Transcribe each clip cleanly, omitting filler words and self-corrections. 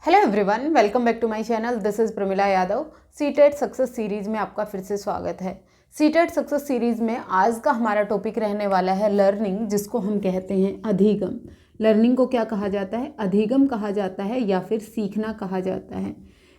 Hello everyone, welcome back to my channel. This is Pramila Yadav. CTET success series में आपका फिर से स्वागत है। सीटेट सक्सेस सीरीज़ में आज का हमारा टॉपिक रहने वाला है लर्निंग, जिसको हम कहते हैं अधिगम। लर्निंग को क्या कहा जाता है? अधिगम कहा जाता है या फिर सीखना कहा जाता है।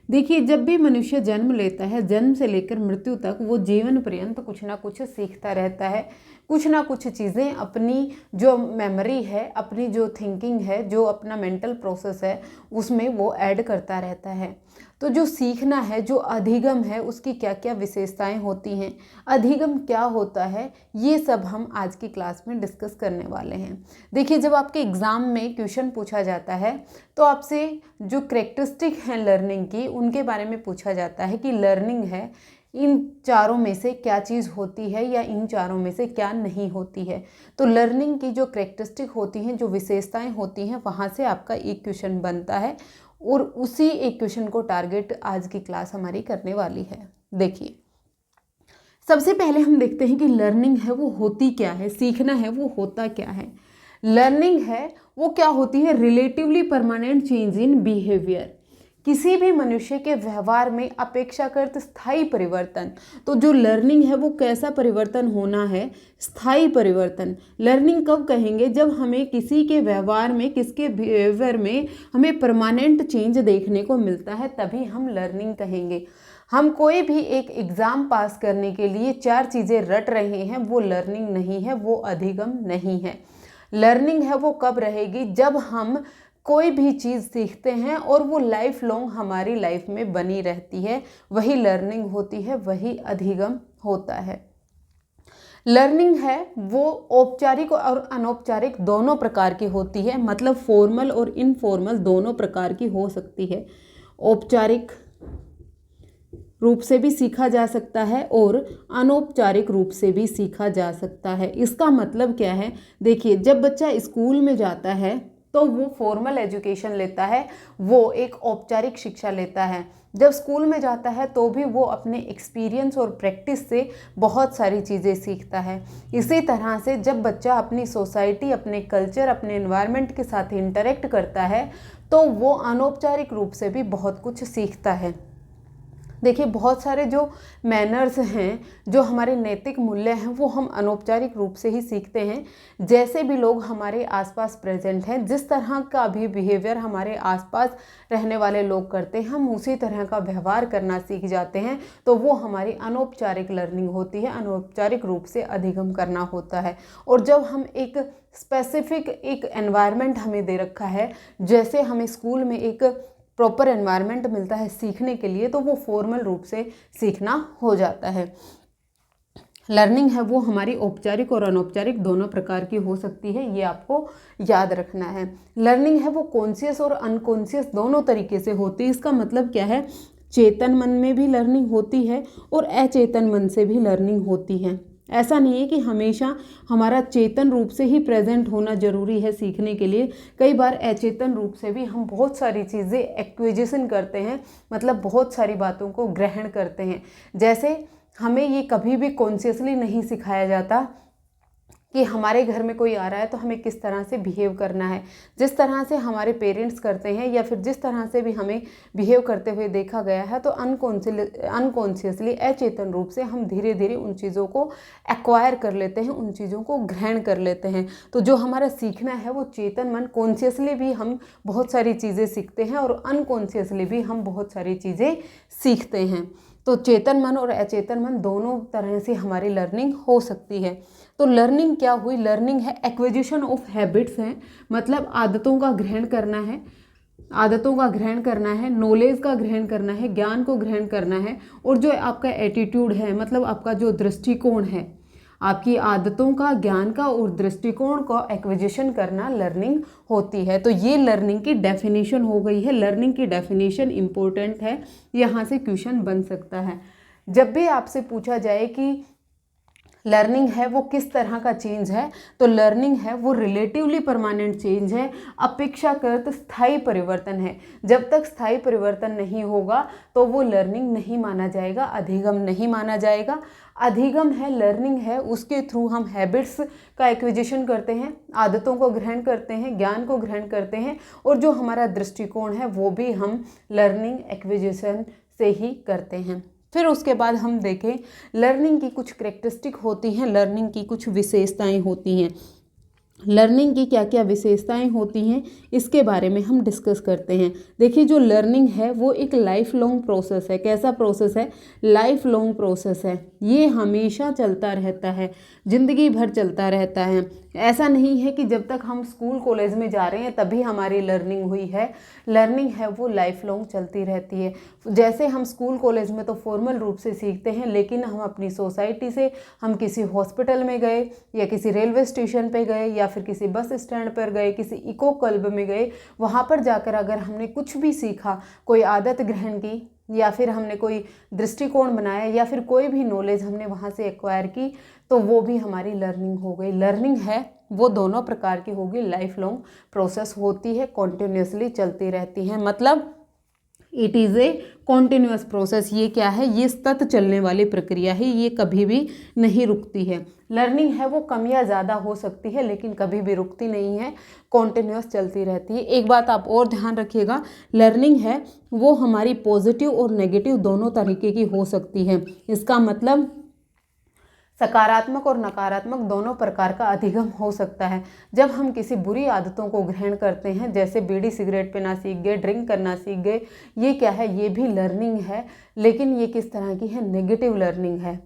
देखिए, जब भी मनुष्य जन्म लेता है, जन्म से लेकर मृत्यु तक वो जीवन पर्यंत कुछ ना कुछ सीखता रहता है। कुछ ना कुछ चीज़ें अपनी जो मेमोरी है, अपनी जो थिंकिंग है, जो अपना मेंटल प्रोसेस है, उसमें वो ऐड करता रहता है। तो जो सीखना है, जो अधिगम है, उसकी क्या क्या विशेषताएं होती हैं, अधिगम क्या होता है, ये सब हम आज की क्लास में डिस्कस करने वाले हैं। देखिए, जब आपके एग्ज़ाम में क्वेश्चन पूछा जाता है तो आपसे जो करेक्टरिस्टिक हैं लर्निंग की, उनके बारे में पूछा जाता है कि लर्निंग है, इन चारों में से क्या चीज़ होती है या इन चारों में से क्या नहीं होती है। तो लर्निंग की जो करेक्टरिस्टिक होती हैं, जो विशेषताएं होती हैं, वहाँ से आपका एक क्वेश्चन बनता है और उसी एक क्वेश्चन को टारगेट आज की क्लास हमारी करने वाली है। देखिए, सबसे पहले हम देखते हैं कि लर्निंग है वो होती क्या है, सीखना है वो होता क्या है। लर्निंग है वो क्या होती है? Relatively permanent change in behaviour, किसी भी मनुष्य के व्यवहार में अपेक्षाकृत स्थायी परिवर्तन। तो जो लर्निंग है वो कैसा परिवर्तन होना है? स्थायी परिवर्तन। लर्निंग कब कहेंगे? जब हमें किसी के व्यवहार में, किसके बिहेवियर में हमें परमानेंट चेंज देखने को मिलता है, तभी हम लर्निंग कहेंगे। हम कोई भी एक एग्ज़ाम पास करने के लिए 4 चीज़ें रट रहे हैं, वो लर्निंग नहीं है, वो अधिगम नहीं है। लर्निंग है वो कब रहेगी? जब हम कोई भी चीज़ सीखते हैं और वो लाइफ लॉन्ग हमारी लाइफ में बनी रहती है, वही लर्निंग होती है, वही अधिगम होता है। लर्निंग है वो औपचारिक और अनौपचारिक दोनों प्रकार की होती है, मतलब फॉर्मल और इनफॉर्मल दोनों प्रकार की हो सकती है। औपचारिक रूप से भी सीखा जा सकता है और अनौपचारिक रूप से भी सीखा जा सकता है। इसका मतलब क्या है? देखिए, जब बच्चा स्कूल में जाता है तो वो फॉर्मल एजुकेशन लेता है, वो एक औपचारिक शिक्षा लेता है। जब स्कूल में जाता है तो भी वो अपने एक्सपीरियंस और प्रैक्टिस से बहुत सारी चीज़ें सीखता है। इसी तरह से जब बच्चा अपनी सोसाइटी, अपने कल्चर, अपने एनवायरनमेंट के साथ इंटरेक्ट करता है तो वो अनौपचारिक रूप से भी बहुत कुछ सीखता है। देखिए, बहुत सारे जो मैनर्स हैं, जो हमारे नैतिक मूल्य हैं, वो हम अनौपचारिक रूप से ही सीखते हैं। जैसे भी लोग हमारे आसपास प्रेजेंट हैं, जिस तरह का भी बिहेवियर हमारे आसपास रहने वाले लोग करते हैं, हम उसी तरह का व्यवहार करना सीख जाते हैं। तो वो हमारी अनौपचारिक लर्निंग होती है, अनौपचारिक रूप से अधिगम करना होता है। और जब हम एक स्पेसिफिक एक एनवायरनमेंट हमें दे रखा है, जैसे हमें स्कूल में एक प्रॉपर एनवायरनमेंट मिलता है सीखने के लिए, तो वो फॉर्मल रूप से सीखना हो जाता है। लर्निंग है वो हमारी औपचारिक और अनौपचारिक दोनों प्रकार की हो सकती है, ये आपको याद रखना है। लर्निंग है वो कॉन्शियस और अनकॉन्शियस दोनों तरीके से होती है। इसका मतलब क्या है? चेतन मन में भी लर्निंग होती है और अचेतन मन से भी लर्निंग होती है। ऐसा नहीं है कि हमेशा हमारा चेतन रूप से ही प्रेजेंट होना जरूरी है सीखने के लिए। कई बार अचेतन रूप से भी हम बहुत सारी चीज़ें एक्विजिशन करते हैं, मतलब बहुत सारी बातों को ग्रहण करते हैं। जैसे हमें ये कभी भी कॉन्शियसली नहीं सिखाया जाता कि हमारे घर में कोई आ रहा है तो हमें किस तरह से बिहेव करना है। जिस तरह से हमारे पेरेंट्स करते हैं या फिर जिस तरह से भी हमें बिहेव करते हुए देखा गया है, तो अनकॉन्शियसली, अचेतन रूप से हम धीरे धीरे उन चीज़ों को एक्वायर कर लेते हैं, उन चीज़ों को ग्रहण कर लेते हैं। तो जो हमारा सीखना है वो चेतन मन, कॉन्शियसली भी हम बहुत सारी चीज़ें सीखते हैं और अनकॉन्शियसली भी हम बहुत सारी चीज़ें सीखते हैं। तो चेतन मन और अचेतन मन दोनों तरह से हमारी लर्निंग हो सकती है। तो लर्निंग क्या हुई? लर्निंग है एक्विजिशन ऑफ हैबिट्स है, मतलब आदतों का ग्रहण करना है, आदतों का ग्रहण करना है, नॉलेज का ग्रहण करना है, ज्ञान को ग्रहण करना है। और जो आपका एटीट्यूड है, मतलब आपका जो दृष्टिकोण है, आपकी आदतों का, ज्ञान का और दृष्टिकोण का एक्विजिशन करना लर्निंग होती है। तो ये लर्निंग की डेफिनेशन हो गई है। लर्निंग की डेफिनेशन इम्पोर्टेंट है, यहाँ से क्वेश्चन बन सकता है। जब भी आपसे पूछा जाए कि लर्निंग है वो किस तरह का चेंज है, तो लर्निंग है वो रिलेटिवली परमानेंट चेंज है, अपेक्षाकृत स्थायी परिवर्तन है। जब तक स्थायी परिवर्तन नहीं होगा तो वो लर्निंग नहीं माना जाएगा, अधिगम नहीं माना जाएगा। अधिगम है, लर्निंग है, उसके थ्रू हम हैबिट्स का एक्विजिशन करते हैं, आदतों को ग्रहण करते हैं, ज्ञान को ग्रहण करते हैं, और जो हमारा दृष्टिकोण है वो भी हम लर्निंग एक्विजिशन से ही करते हैं। फिर उसके बाद हम देखें लर्निंग की कुछ करेक्टरिस्टिक होती हैं, लर्निंग की कुछ विशेषताएं होती हैं। लर्निंग की क्या क्या विशेषताएं होती हैं इसके बारे में हम डिस्कस करते हैं। देखिए, जो लर्निंग है वो एक लाइफ लॉन्ग प्रोसेस है। कैसा प्रोसेस है? लाइफ लॉन्ग प्रोसेस है। ये हमेशा चलता रहता है, ज़िंदगी भर चलता रहता है। ऐसा नहीं है कि जब तक हम स्कूल कॉलेज में जा रहे हैं तभी हमारी लर्निंग हुई है। लर्निंग है वो लाइफ लॉन्ग चलती रहती है। जैसे हम स्कूल कॉलेज में तो फॉर्मल रूप से सीखते हैं, लेकिन हम अपनी सोसाइटी से, हम किसी हॉस्पिटल में गए या किसी रेलवे स्टेशन पे गए या फिर किसी बस स्टैंड पर गए, किसी इको क्लब में गए, वहाँ पर जाकर अगर हमने कुछ भी सीखा, कोई आदत ग्रहण की या फिर हमने कोई दृष्टिकोण बनाया या फिर कोई भी नॉलेज हमने वहाँ से एक्वायर की, तो वो भी हमारी लर्निंग हो गई। लर्निंग है वो दोनों प्रकार की होगी, लाइफ लॉन्ग प्रोसेस होती है, कॉन्टिन्यूसली चलती रहती है। मतलब it is a continuous process. ये क्या है? ये सतत चलने वाली प्रक्रिया है, ये कभी भी नहीं रुकती है। लर्निंग है वो कम या ज़्यादा हो सकती है, लेकिन कभी भी रुकती नहीं है, कॉन्टिन्यूस चलती रहती है। एक बात आप और ध्यान रखिएगा, लर्निंग है वो हमारी पॉजिटिव और नेगेटिव दोनों तरीके की हो सकती है। इसका मतलब सकारात्मक और नकारात्मक दोनों प्रकार का अधिगम हो सकता है। जब हम किसी बुरी आदतों को ग्रहण करते हैं, जैसे बीड़ी सिगरेट पीना सीख गए, ड्रिंक करना सीख गए, ये क्या है? ये भी लर्निंग है, लेकिन ये किस तरह की है? नेगेटिव लर्निंग है।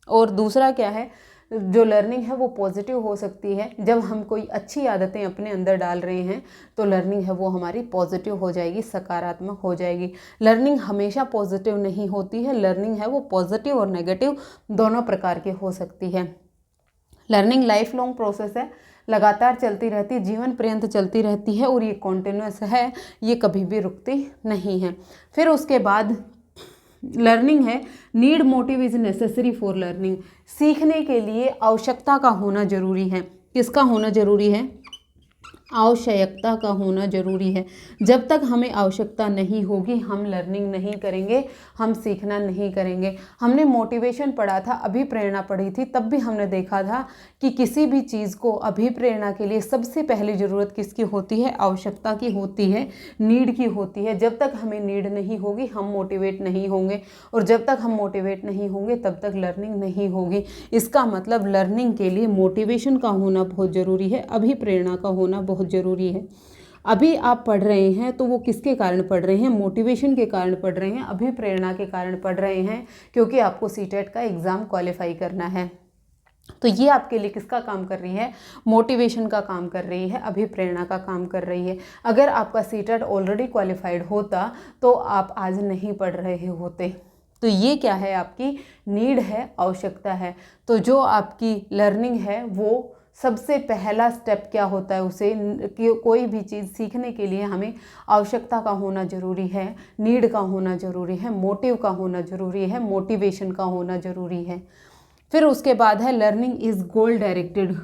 और दूसरा क्या है? जो लर्निंग है वो पॉजिटिव हो सकती है। जब हम कोई अच्छी आदतें अपने अंदर डाल रहे हैं तो लर्निंग है वो हमारी पॉजिटिव हो जाएगी, सकारात्मक हो जाएगी। लर्निंग हमेशा पॉजिटिव नहीं होती है, लर्निंग है वो पॉजिटिव और नेगेटिव दोनों प्रकार की हो सकती है। लर्निंग लाइफ लॉन्ग प्रोसेस है, लगातार चलती रहती है, जीवन पर्यंत चलती रहती है, और ये कॉन्टिन्यूस है, ये कभी भी रुकती नहीं है। फिर उसके बाद लर्निंग है, need motive is necessary for learning. सीखने के लिए आवश्यकता का होना जरूरी है। किसका होना जरूरी है? आवश्यकता का होना जरूरी है। जब तक हमें आवश्यकता नहीं होगी हम लर्निंग नहीं करेंगे, हम सीखना नहीं करेंगे। हमने मोटिवेशन पढ़ा था, अभिप्रेरणा पढ़ी थी, तब भी हमने देखा था कि किसी भी चीज़ को अभिप्रेरणा के लिए सबसे पहली ज़रूरत किसकी होती है? आवश्यकता की होती है, नीड की होती है। जब तक हमें नीड नहीं होगी हम मोटिवेट नहीं होंगे, और जब तक हम मोटिवेट नहीं होंगे तब तक लर्निंग नहीं होगी। इसका मतलब लर्निंग के लिए मोटिवेशन का होना बहुत ज़रूरी है, अभिप्रेरणा का होना बहुत ज़रूरी है। अभी आप पढ़ रहे हैं तो वो किसके कारण पढ़ रहे हैं? मोटिवेशन के कारण पढ़ रहे हैं, अभिप्रेरणा के कारण पढ़ रहे हैं, क्योंकि आपको सीटेट का एग्ज़ाम क्वालिफाई करना है। तो ये आपके लिए किसका काम कर रही है? मोटिवेशन का काम कर रही है, अभिप्रेरणा का काम कर रही है। अगर आपका सीटेट ऑलरेडी क्वालिफाइड होता तो आप आज नहीं पढ़ रहे होते। तो ये क्या है? आपकी नीड है, आवश्यकता है। तो जो आपकी लर्निंग है वो सबसे पहला स्टेप क्या होता है? उसे कोई भी चीज़ सीखने के लिए हमें आवश्यकता का होना ज़रूरी है, नीड का होना ज़रूरी है, मोटिव का होना ज़रूरी है, मोटिवेशन का होना ज़रूरी है। फिर उसके बाद है learning is goal directed.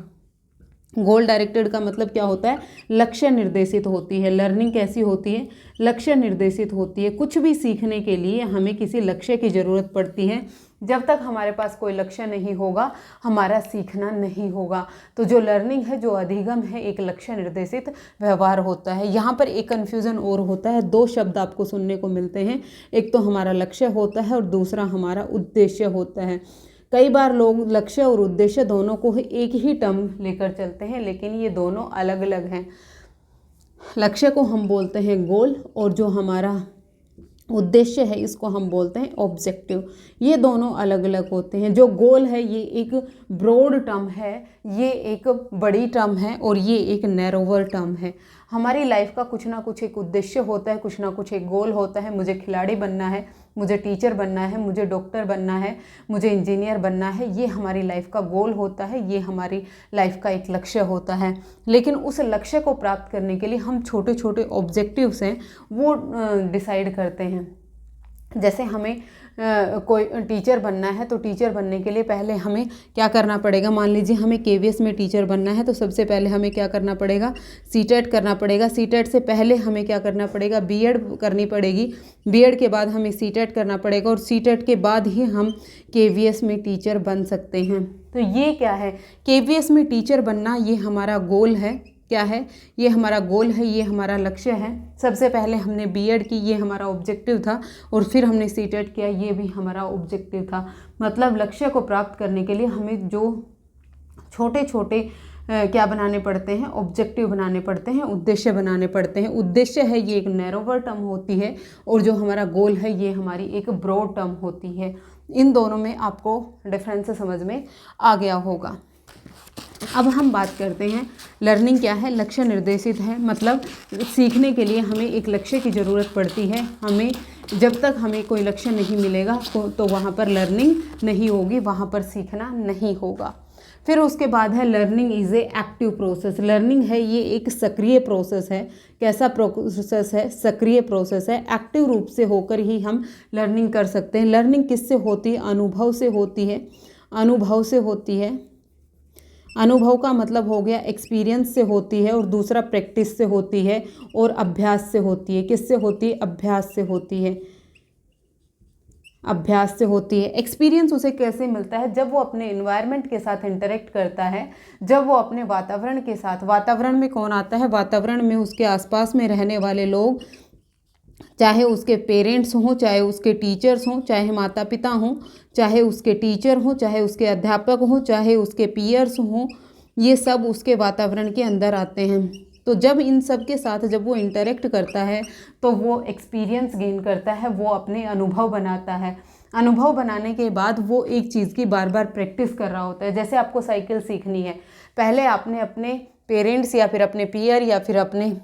Goal directed का मतलब क्या होता है? लक्ष्य निर्देशित होती है। लर्निंग कैसी होती है? लक्ष्य निर्देशित होती है। कुछ भी सीखने के लिए हमें किसी लक्ष्य की ज़रूरत पड़ती है। जब तक हमारे पास कोई लक्ष्य नहीं होगा हमारा सीखना नहीं होगा। तो जो लर्निंग है, जो अधिगम है, एक लक्ष्य निर्देशित व्यवहार होता है। यहाँ पर एक कन्फ्यूज़न और होता है, दो शब्द आपको सुनने को मिलते हैं, एक तो हमारा लक्ष्य होता है और दूसरा हमारा उद्देश्य होता है। कई बार लोग लक्ष्य और उद्देश्य दोनों को एक ही टर्म लेकर चलते हैं, लेकिन ये दोनों अलग अलग हैं। लक्ष्य को हम बोलते हैं गोल, और जो हमारा उद्देश्य है इसको हम बोलते हैं ऑब्जेक्टिव। ये दोनों अलग अलग होते हैं। जो गोल है ये एक ब्रॉड टर्म है, ये एक बड़ी टर्म है, और ये एक नैरोवर टर्म है। हमारी लाइफ का कुछ ना कुछ एक उद्देश्य होता है, कुछ ना कुछ एक गोल होता है। मुझे खिलाड़ी बनना है, मुझे टीचर बनना है, मुझे डॉक्टर बनना है, मुझे इंजीनियर बनना है, ये हमारी लाइफ का गोल होता है, ये हमारी लाइफ का एक लक्ष्य होता है। लेकिन उस लक्ष्य को प्राप्त करने के लिए हम छोटे छोटे ऑब्जेक्टिव्स हैं वो डिसाइड करते हैं। जैसे हमें कोई टीचर बनना है तो टीचर बनने के लिए पहले हमें क्या करना पड़ेगा। मान लीजिए हमें केवीएस में टीचर बनना है तो सबसे पहले हमें क्या करना पड़ेगा, सीटेट करना पड़ेगा। सीटेट से पहले हमें क्या करना पड़ेगा, बीएड करनी पड़ेगी। बीएड के बाद हमें सीटेट करना पड़ेगा और सीटेट के बाद ही हम केवीएस में टीचर बन सकते हैं। तो ये क्या है, केवीएस में टीचर बनना, ये हमारा गोल है। क्या है, ये हमारा गोल है, ये हमारा लक्ष्य है। सबसे पहले हमने बीएड की, ये हमारा ऑब्जेक्टिव था, और फिर हमने सीटेट किया, ये भी हमारा ऑब्जेक्टिव था। मतलब लक्ष्य को प्राप्त करने के लिए हमें जो छोटे छोटे क्या बनाने पड़ते हैं, ऑब्जेक्टिव बनाने पड़ते हैं, उद्देश्य बनाने पड़ते हैं। उद्देश्य है ये एक नैरोवर टर्म होती है और जो हमारा गोल है ये हमारी एक ब्रॉड टर्म होती है। इन दोनों में आपको डिफरेंस समझ में आ गया होगा। अब हम बात करते हैं लर्निंग क्या है। लक्ष्य निर्देशित है, मतलब सीखने के लिए हमें एक लक्ष्य की ज़रूरत पड़ती है। हमें जब तक हमें कोई लक्ष्य नहीं मिलेगा तो वहाँ पर लर्निंग नहीं होगी, वहाँ पर सीखना नहीं होगा। फिर उसके बाद है learning is a active process. Learning है ये एक सक्रिय प्रोसेस है। कैसा प्रोसेस है, सक्रिय प्रोसेस है। एक्टिव रूप से होकर ही हम लर्निंग कर सकते हैं। लर्निंग किससे होती है, अनुभव से होती है। अनुभव से होती है। अनुभव का मतलब हो गया एक्सपीरियंस से होती है, और दूसरा प्रैक्टिस से होती है, और अभ्यास से होती है। किससे होती है, अभ्यास से होती है। अभ्यास से होती है। एक्सपीरियंस उसे कैसे मिलता है, जब वो अपने एनवायरनमेंट के साथ इंटरेक्ट करता है, जब वो अपने वातावरण के साथ, वातावरण में कौन आता है, वातावरण में उसके आसपास में रहने वाले लोग, चाहे उसके पेरेंट्स हों, चाहे उसके टीचर्स हों, चाहे माता पिता हों, चाहे उसके टीचर हों, चाहे उसके अध्यापक हों, चाहे उसके पीयर्स हों, ये सब उसके वातावरण के अंदर आते हैं। तो जब इन सब के साथ जब वो इंटरेक्ट करता है तो वो एक्सपीरियंस गेन करता है, वो अपने अनुभव बनाता है। अनुभव बनाने के बाद वो एक चीज़ की बार बार प्रैक्टिस कर रहा होता है। जैसे आपको साइकिल सीखनी है, पहले आपने अपने पेरेंट्स या फिर अपने पीयर या फिर अपने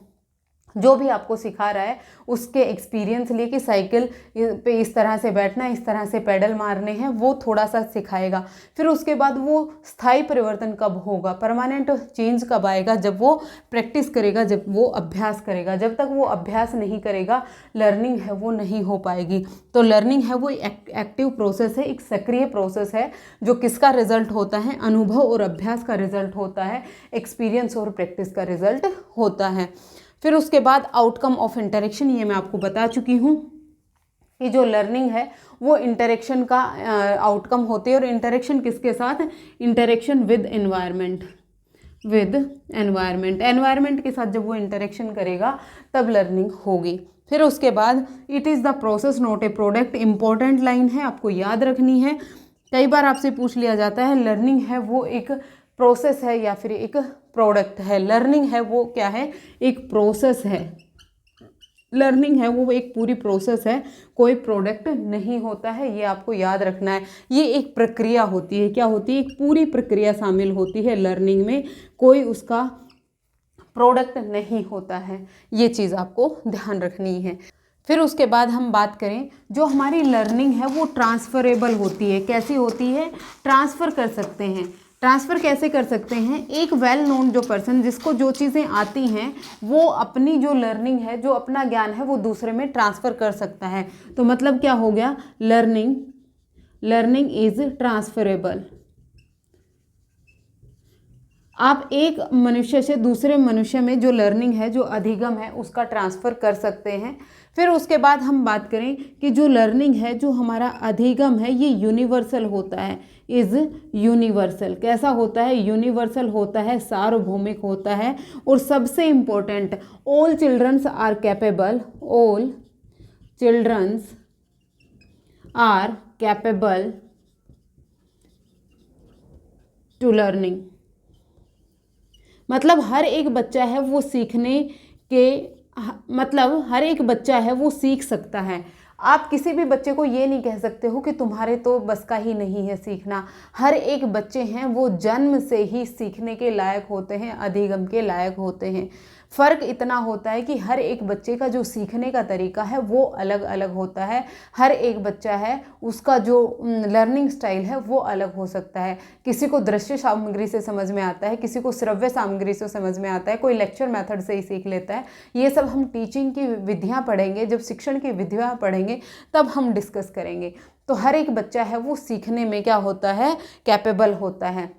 जो भी आपको सिखा रहा है उसके एक्सपीरियंस लिए कि साइकिल पे इस तरह से बैठना, इस तरह से पेडल मारने हैं, वो थोड़ा सा सिखाएगा। फिर उसके बाद वो स्थायी परिवर्तन कब होगा, परमानेंट चेंज कब आएगा, जब वो प्रैक्टिस करेगा, जब वो अभ्यास करेगा। जब तक वो अभ्यास नहीं करेगा लर्निंग है वो नहीं हो पाएगी। तो लर्निंग है वो एक्टिव प्रोसेस है, एक सक्रिय प्रोसेस है, जो किसका रिजल्ट होता है, अनुभव और अभ्यास का रिजल्ट होता है, एक्सपीरियंस और प्रैक्टिस का रिजल्ट होता है। फिर उसके बाद आउटकम ऑफ इंटरेक्शन, ये मैं आपको बता चुकी हूँ कि जो लर्निंग है वो इंटरेक्शन का आउटकम होती है। और इंटरेक्शन किसके साथ, interaction with environment, with environment. Environment के साथ जब वो इंटरेक्शन करेगा तब लर्निंग होगी। फिर उसके बाद it is the process not a product. Important line है, आपको याद रखनी है। कई बार आपसे पूछ लिया जाता है लर्निंग है वो एक प्रोसेस है या फिर एक प्रोडक्ट है। लर्निंग है वो क्या है, एक प्रोसेस है। लर्निंग है वो एक पूरी प्रोसेस है, कोई प्रोडक्ट नहीं होता है, ये आपको याद रखना है। ये एक प्रक्रिया होती है। क्या होती है, एक पूरी प्रक्रिया शामिल होती है लर्निंग में, कोई उसका प्रोडक्ट नहीं होता है। ये चीज़ आपको ध्यान रखनी है। फिर उसके बाद हम बात करें, जो हमारी लर्निंग है वो ट्रांसफरेबल होती है। कैसी होती है, ट्रांसफ़र कर सकते हैं। ट्रांसफ़र कैसे कर सकते हैं, एक वेल नोन जो पर्सन, जिसको जो चीज़ें आती हैं वो अपनी जो लर्निंग है, जो अपना ज्ञान है वो दूसरे में ट्रांसफ़र कर सकता है। तो मतलब क्या हो गया, लर्निंग इज़ ट्रांसफरेबल। आप एक मनुष्य से दूसरे मनुष्य में जो लर्निंग है, जो अधिगम है, उसका ट्रांसफ़र कर सकते हैं। फिर उसके बाद हम बात करें कि जो लर्निंग है, जो हमारा अधिगम है, ये यूनिवर्सल होता है, इज़ यूनिवर्सल। कैसा होता है, यूनिवर्सल होता है, सार्वभौमिक होता है। और सबसे important, all childrens are capable, all childrens are capable to learning. मतलब हर एक बच्चा है वो सीखने के, मतलब हर एक बच्चा है वो सीख सकता है। आप किसी भी बच्चे को ये नहीं कह सकते हो कि तुम्हारे तो बस का ही नहीं है सीखना। हर एक बच्चे हैं वो जन्म से ही सीखने के लायक होते हैं, अधिगम के लायक होते हैं। फ़र्क इतना होता है कि हर एक बच्चे का जो सीखने का तरीका है वो अलग अलग होता है। हर एक बच्चा है उसका जो लर्निंग स्टाइल है वो अलग हो सकता है। किसी को दृश्य सामग्री से समझ में आता है, किसी को श्रव्य सामग्री से समझ में आता है, कोई लेक्चर मेथड से ही सीख लेता है। ये सब हम टीचिंग की विधियाँ पढ़ेंगे, जब शिक्षण की विधियाँ पढ़ेंगे तब हम डिस्कस करेंगे। तो हर एक बच्चा है वो सीखने में क्या होता है, कैपेबल होता है।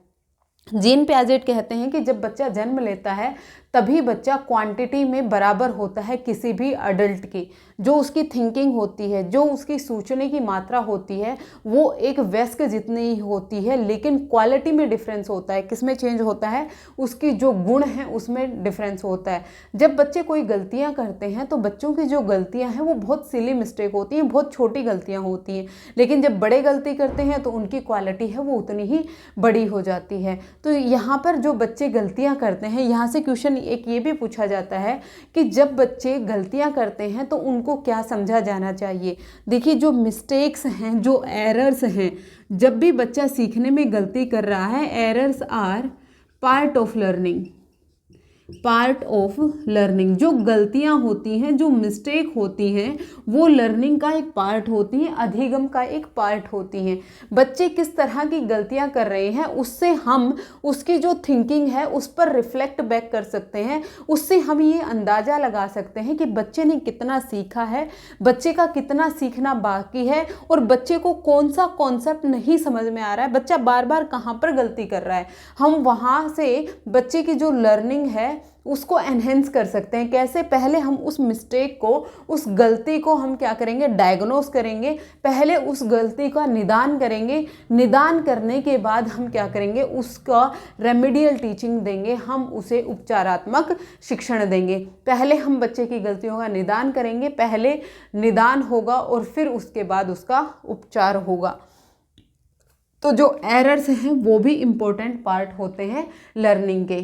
जीन पियाजेट कहते हैं कि जब बच्चा जन्म लेता है तभी बच्चा क्वांटिटी में बराबर होता है किसी भी अडल्ट की। जो उसकी थिंकिंग होती है, जो उसकी सोचने की मात्रा होती है, वो एक वयस्क जितनी ही होती है, लेकिन क्वालिटी में डिफरेंस होता है। किसमें चेंज होता है, उसकी जो गुण हैं उसमें डिफरेंस होता है। जब बच्चे कोई गलतियां करते हैं तो बच्चों की जो गलतियां हैं वो बहुत सिली मिस्टेक होती हैं, बहुत छोटी गलतियां होती हैं, लेकिन जब बड़े गलती करते हैं तो उनकी क्वालिटी है वो उतनी ही बड़ी हो जाती है। तो यहाँ पर जो बच्चे गलतियाँ करते हैं, यहाँ से क्वेश्चन एक ये भी पूछा जाता है कि जब बच्चे गलतियाँ करते हैं तो उनको क्या समझा जाना चाहिए। देखिए, जो मिस्टेक्स हैं, जो एरर्स हैं, जब भी बच्चा सीखने में गलती कर रहा है, errors are part of learning. Part of learning, जो गलतियां होती हैं, जो मिस्टेक होती हैं, वो लर्निंग का एक पार्ट होती हैं, अधिगम का एक पार्ट होती हैं। बच्चे किस तरह की गलतियां कर रहे हैं उससे हम उसकी जो थिंकिंग है उस पर रिफ्लेक्ट बैक कर सकते हैं। उससे हम ये अंदाज़ा लगा सकते हैं कि बच्चे ने कितना सीखा है, बच्चे का कितना सीखना बाकी है, और बच्चे को कौन सा कॉन्सेप्ट नहीं समझ में आ रहा है, बच्चा बार बार कहाँ पर गलती कर रहा है। हम वहाँ से बच्चे की जो लर्निंग है उसको एनहेंस कर सकते हैं। कैसे, पहले हम उस मिस्टेक को, उस गलती को हम क्या करेंगे, डायग्नोस करेंगे। पहले उस गलती का निदान करेंगे, निदान करने के बाद हम क्या करेंगे, उसका रेमेडियल टीचिंग देंगे, हम उसे उपचारात्मक शिक्षण देंगे। पहले हम बच्चे की गलतियों का निदान करेंगे, पहले निदान होगा और फिर उसके बाद उसका उपचार होगा। तो जो एरर्स हैं वो भी इम्पोर्टेंट पार्ट होते हैं लर्निंग के।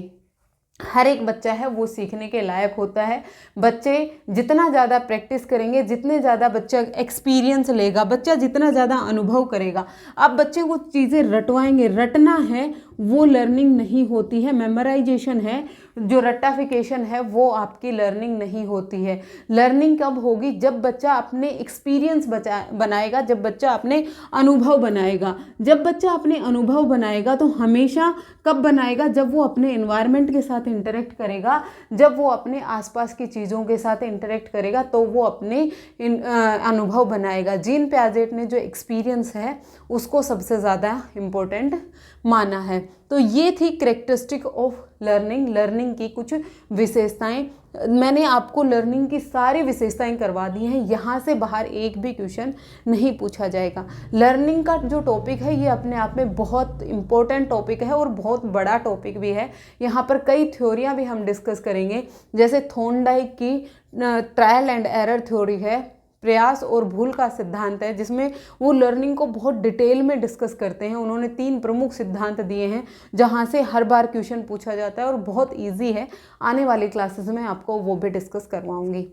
हर एक बच्चा है वो सीखने के लायक होता है। बच्चे जितना ज़्यादा प्रैक्टिस करेंगे, जितने ज़्यादा बच्चा एक्सपीरियंस लेगा, बच्चा जितना ज़्यादा अनुभव करेगा, आप बच्चे को चीज़ें रटवाएंगे, रटना है वो लर्निंग नहीं होती है, मेमोराइजेशन है, जो रट्टाफिकेशन है वो आपकी लर्निंग नहीं होती है। लर्निंग कब होगी, जब बच्चा अपने एक्सपीरियंस बनाएगा, जब बच्चा अपने अनुभव बनाएगा। जब बच्चा अपने अनुभव बनाएगा तो हमेशा कब बनाएगा, जब वो अपने एनवायरनमेंट के साथ इंटरेक्ट करेगा, जब वो अपने आसपास की चीज़ों के साथ इंटरेक्ट करेगा तो वो अपने अनुभव बनाएगा। जीन पियाजेट ने जो एक्सपीरियंस है उसको सबसे ज़्यादा इम्पोर्टेंट माना है। तो ये थी कैरेक्टरिस्टिक ऑफ लर्निंग, लर्निंग की कुछ विशेषताएं। मैंने आपको लर्निंग की सारी विशेषताएं करवा दी हैं, यहाँ से बाहर एक भी क्वेश्चन नहीं पूछा जाएगा। लर्निंग का जो टॉपिक है ये अपने आप में बहुत इम्पोर्टेंट टॉपिक है और बहुत बड़ा टॉपिक भी है। यहाँ पर कई थ्योरियाँ भी हम डिस्कस करेंगे, जैसे थॉर्नडाइक की ट्रायल एंड एरर थ्योरी है, प्रयास और भूल का सिद्धांत है, जिसमें वो लर्निंग को बहुत डिटेल में डिस्कस करते हैं। उन्होंने 3 प्रमुख सिद्धांत दिए हैं जहाँ से हर बार क्वेश्चन पूछा जाता है और बहुत इजी है। आने वाली क्लासेस में आपको वो भी डिस्कस करवाऊंगी।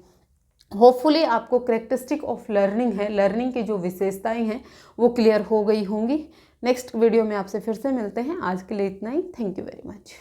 होपफुली आपको कैरेक्टरिस्टिक ऑफ लर्निंग है, लर्निंग की जो विशेषताएं हैं वो क्लियर हो गई होंगी। नेक्स्ट वीडियो में आपसे फिर से मिलते हैं। आज के लिए इतना ही। Thank you very much.